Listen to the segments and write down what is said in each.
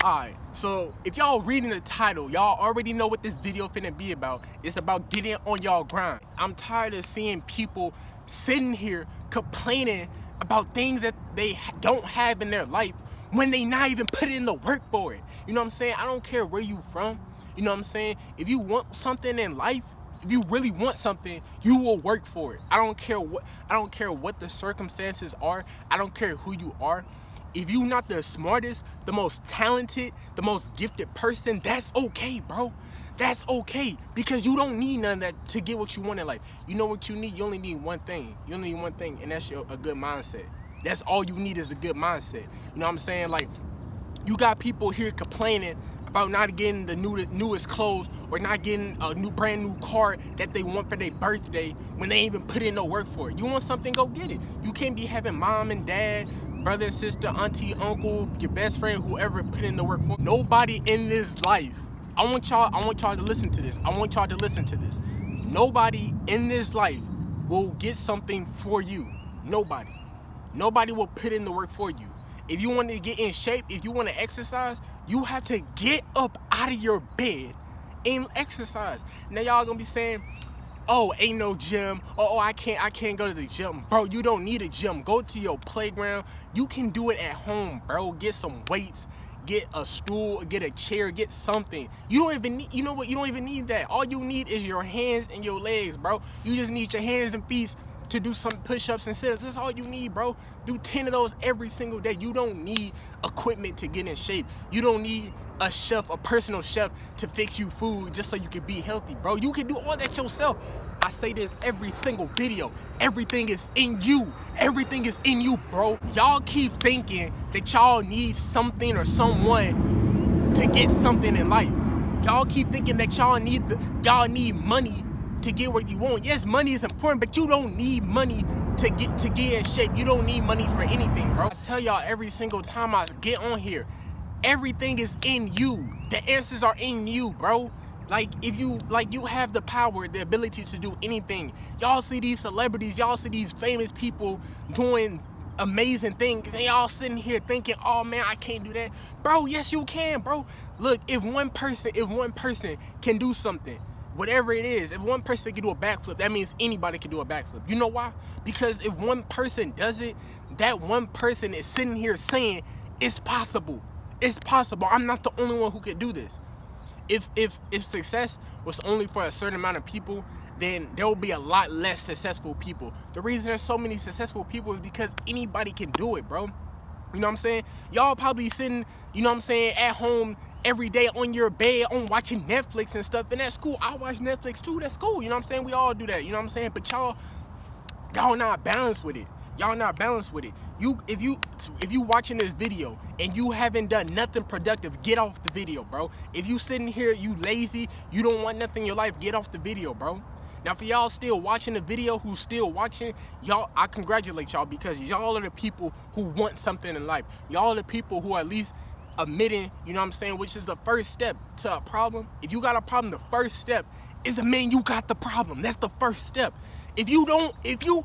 Alright, so if y'all reading the title, y'all already know what this video finna be about. It's about getting on y'all grind. I'm tired of seeing people sitting here complaining about things that they don't have in their life when they not even putting in the work for it. You know what I'm saying? I don't care where you from. You know what I'm saying? If you want something in life, if you really want something, you will work for it. I don't care what the circumstances are. I don't care who you are. If you're not the smartest, the most talented, the most gifted person, that's okay, bro. That's okay, because you don't need none of that to get what you want in life. You know what you need? You only need one thing. You only need one thing, and that's a good mindset. That's all you need is a good mindset. You know what I'm saying? Like, you got people here complaining about not getting the newest clothes or not getting a brand new car that they want for their birthday when they ain't even put in no work for it. You want something, go get it. You can't be having mom and dad, brother and sister, auntie, uncle, your best friend, whoever put in the work for it. Nobody in this life, I want y'all to listen to this. Nobody in this life will get something for you. Nobody will put in the work for you. If you want to get in shape, if you want to exercise, you have to get up out of your bed and exercise. Now y'all gonna be saying, oh, ain't no gym. Oh, I can't go to the gym. Bro, you don't need a gym. Go to your playground. You can do it at home, bro. Get some weights, get a stool, get a chair, get something. You don't even need, you know what? You don't even need that. All you need is your hands and your legs, bro. You just need your hands and feet to do some push-ups and sit-ups. That's all you need, bro. Do 10 of those every single day. You don't need equipment to get in shape. You don't need a chef, a personal chef, to fix you food just so you can be healthy, bro. You can do all that yourself. I say this every single video. Everything is in you. Everything is in you, bro. Y'all keep thinking that y'all need something or someone to get something in life. Y'all keep thinking that y'all need money to get what you want. Yes, money is important, but you don't need money to get in shape. You don't need money for anything, bro. I tell y'all every single time I get on here, everything is in you. The answers are in you, bro. Like, if you have the power, the ability to do anything. Y'all see these celebrities, y'all see these famous people doing amazing things, and y'all sitting here thinking, oh man, I can't do that. Bro, yes you can, bro. Look, if one person can do something, whatever it is, if one person can do a backflip, that means anybody can do a backflip. You know why? Because if one person does it, that one person is sitting here saying, it's possible. It's possible. I'm not the only one who could do this. If success was only for a certain amount of people, then there will be a lot less successful people. The reason there's so many successful people is because anybody can do it, bro. You know what I'm saying? Y'all probably sitting, you know what I'm saying, at home every day on your bed on watching Netflix and stuff, and that's cool. I watch Netflix too, that's cool. You know what I'm saying? We all do that, you know what I'm saying? But y'all not balanced with it. Y'all not balanced with it. If you watching this video and you haven't done nothing productive, get off the video, bro. If you sitting here, you lazy, you don't want nothing in your life, get off the video, bro. Now for y'all still watching the video, who's still watching, y'all, I congratulate y'all, because y'all are the people who want something in life. Y'all are the people who are at least admitting, you know what I'm saying, which is the first step to a problem. If you got a problem, the first step is admitting you got the problem. That's the first step. If you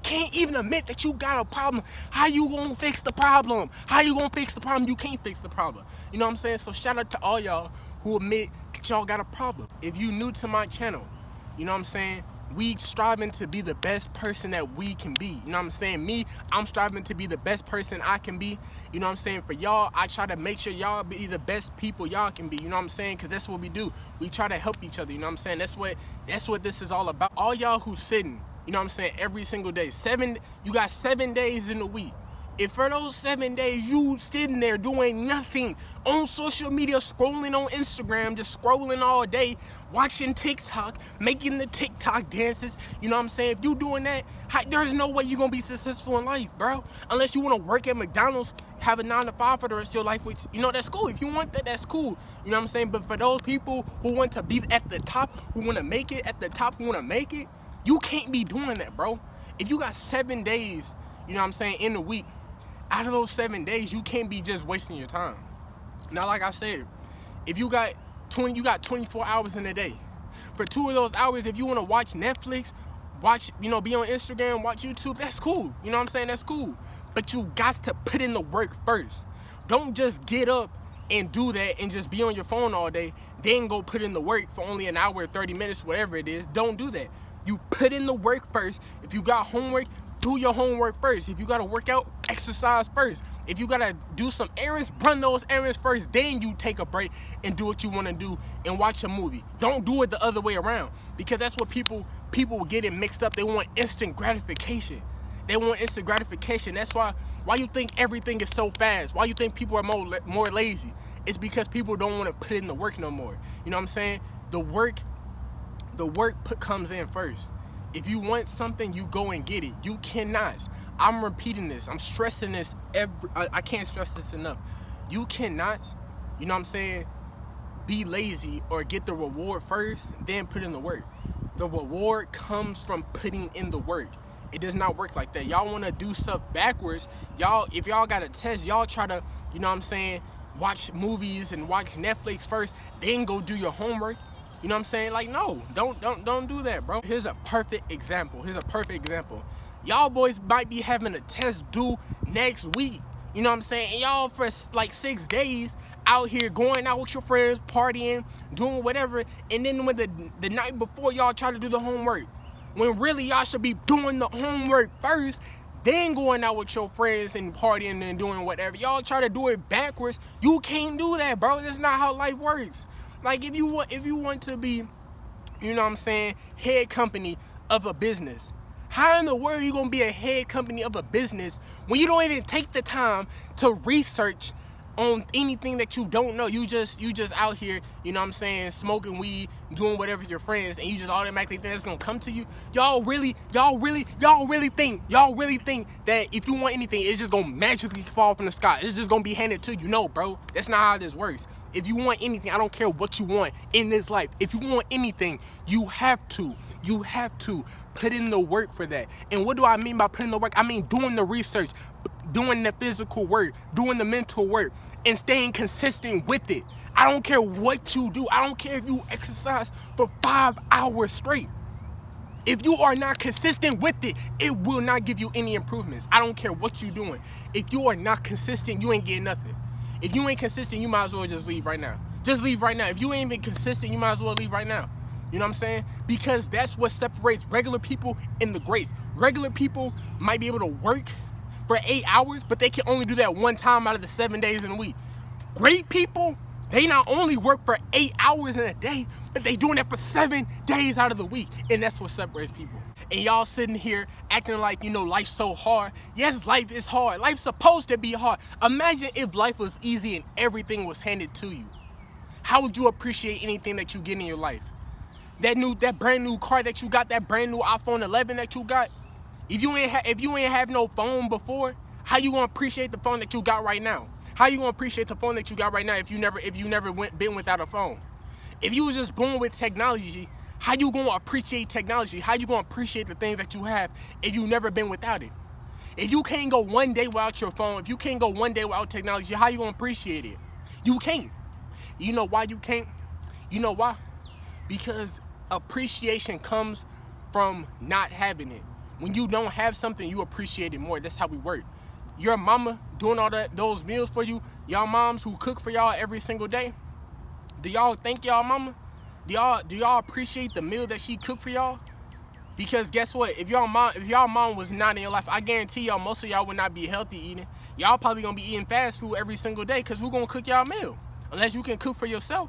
can't even admit that you got a problem, how you gonna fix the problem? How you gonna fix the problem? You can't fix the problem. You know what I'm saying? So shout out to all y'all who admit that y'all got a problem. If you new to my channel, you know what I'm saying, we striving to be the best person that we can be. You know what I'm saying? Me, I'm striving to be the best person I can be. You know what I'm saying? For y'all, I try to make sure y'all be the best people y'all can be. You know what I'm saying? Because that's what we do. We try to help each other. You know what I'm saying? That's what this is all about. All y'all who sitting, you know what I'm saying, every single day. You got 7 days in a week. If for those 7 days you sitting there doing nothing on social media, scrolling on Instagram, just scrolling all day, watching TikTok, making the TikTok dances, you know what I'm saying? If you doing that, there's no way you're gonna be successful in life, bro. Unless you wanna work at McDonald's, have a 9 to 5 for the rest of your life, which, you know, that's cool. If you want that, that's cool. You know what I'm saying? But for those people who want to be at the top, who wanna make it at the top, who wanna make it, you can't be doing that, bro. If you got 7 days, you know what I'm saying, in the week, out of those 7 days, you can't be just wasting your time. Now, like I said, if you got 24 hours in a day. For 2 of those hours, if you want to watch Netflix, be on Instagram, watch YouTube, that's cool. You know what I'm saying? That's cool. But you got to put in the work first. Don't just get up and do that and just be on your phone all day, then go put in the work for only an hour, 30 minutes, whatever it is. Don't do that. You put in the work first. If you got homework, do your homework first. If you got to work out, exercise first. If you got to do some errands, run those errands first. Then you take a break and do what you want to do and watch a movie. Don't do it the other way around, because that's what people get it mixed up. They want instant gratification. They want instant gratification. That's why you think everything is so fast. Why you think people are more lazy? It's because people don't want to put in the work no more. You know what I'm saying? The work comes in first. If you want something, you go and get it. You cannot. I'm repeating this. I'm stressing this. I can't stress this enough. You cannot, you know what I'm saying, be lazy or get the reward first, then put in the work. The reward comes from putting in the work. It does not work like that. Y'all want to do stuff backwards. If y'all got a test, y'all try to, you know what I'm saying, watch movies and watch Netflix first, then go do your homework. You know what I'm saying? Like, no, don't do that, bro. Here's a perfect example. Y'all boys might be having a test due next week. You know what I'm saying? And y'all for like 6 days out here going out with your friends, partying, doing whatever. And then when the night before, y'all try to do the homework, when really y'all should be doing the homework first, then going out with your friends and partying and doing whatever. Y'all try to do it backwards. You can't do that, bro. That's not how life works. Like, if you want to be, you know what I'm saying, head company of a business, how in the world are you gonna be a head company of a business when you don't even take the time to research on anything that you don't know? You just out here, you know what I'm saying, smoking weed, doing whatever with your friends, and you just automatically think it's gonna come to you. Y'all really think that if you want anything, it's just gonna magically fall from the sky. It's just gonna be handed to you. No, bro, that's not how this works. If you want anything, I don't care what you want in this life. If you want anything, you have to put in the work for that. And what do I mean by putting the work? I mean doing the research, doing the physical work, doing the mental work, and staying consistent with it. I don't care what you do. I don't care if you exercise for 5 hours straight. If you are not consistent with it, it will not give you any improvements. I don't care what you're doing. If you are not consistent, you ain't getting nothing. If you ain't consistent, you might as well just leave right now. Just leave right now. If you ain't even consistent, you might as well leave right now. You know what I'm saying? Because that's what separates regular people and the greats. Regular people might be able to work for 8 hours, but they can only do that one time out of the 7 days in a week. Great people, they not only work for 8 hours in a day, but they doing that for 7 days out of the week. And that's what separates people. And y'all sitting here acting like, you know, life's so hard. Yes, life is hard. Life's supposed to be hard. Imagine if life was easy and everything was handed to you. How would you appreciate anything that you get in your life? That brand new car that you got, that brand new iPhone 11 that you got. If you ain't have no phone before, how you gonna appreciate the phone that you got right now? How you gonna appreciate the phone that you got right now if you never been without a phone? If you was just born with technology, how you gonna appreciate technology? How you gonna appreciate the things that you have if you never been without it? If you can't go one day without your phone, if you can't go one day without technology, how you gonna appreciate it? You can't. You know why you can't? You know why? Because appreciation comes from not having it. When you don't have something, you appreciate it more. That's how we work. Your mama doing all those meals for you, y'all moms who cook for y'all every single day, do y'all thank y'all mama? Do y'all appreciate the meal that she cooked for y'all? Because guess what? If y'all mom was not in your life, I guarantee y'all most of y'all would not be healthy eating. Y'all probably gonna be eating fast food every single day, because who gonna cook y'all meal? Unless you can cook for yourself.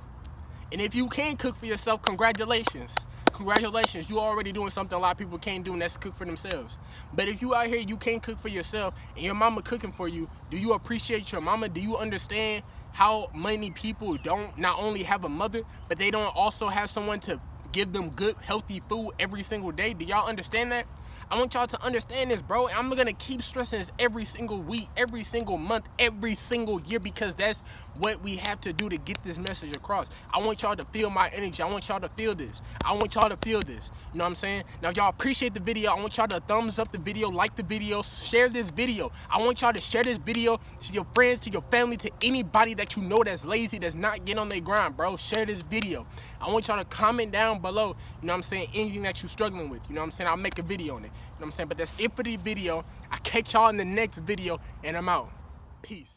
And if you can cook for yourself, congratulations. Congratulations, you already doing something a lot of people can't do, and that's cook for themselves. But if you out here, you can't cook for yourself, and your mama cooking for you, do you appreciate your mama? Do you understand how many people don't not only have a mother, but they don't also have someone to give them good, healthy food every single day? Do y'all understand that? I want y'all to understand this, bro. And I'm gonna keep stressing this every single week, every single month, every single year, because that's what we have to do to get this message across. I want y'all to feel my energy. I want y'all to feel this. I want y'all to feel this. You know what I'm saying? Now, y'all appreciate the video. I want y'all to thumbs up the video, like the video, share this video. I want y'all to share this video to your friends, to your family, to anybody that you know that's lazy, that's not getting on their grind, bro. Share this video. I want y'all to comment down below, you know what I'm saying, anything that you're struggling with. You know what I'm saying? I'll make a video on it. You know what I'm saying? But that's it for the video. I'll catch y'all in the next video, and I'm out. Peace.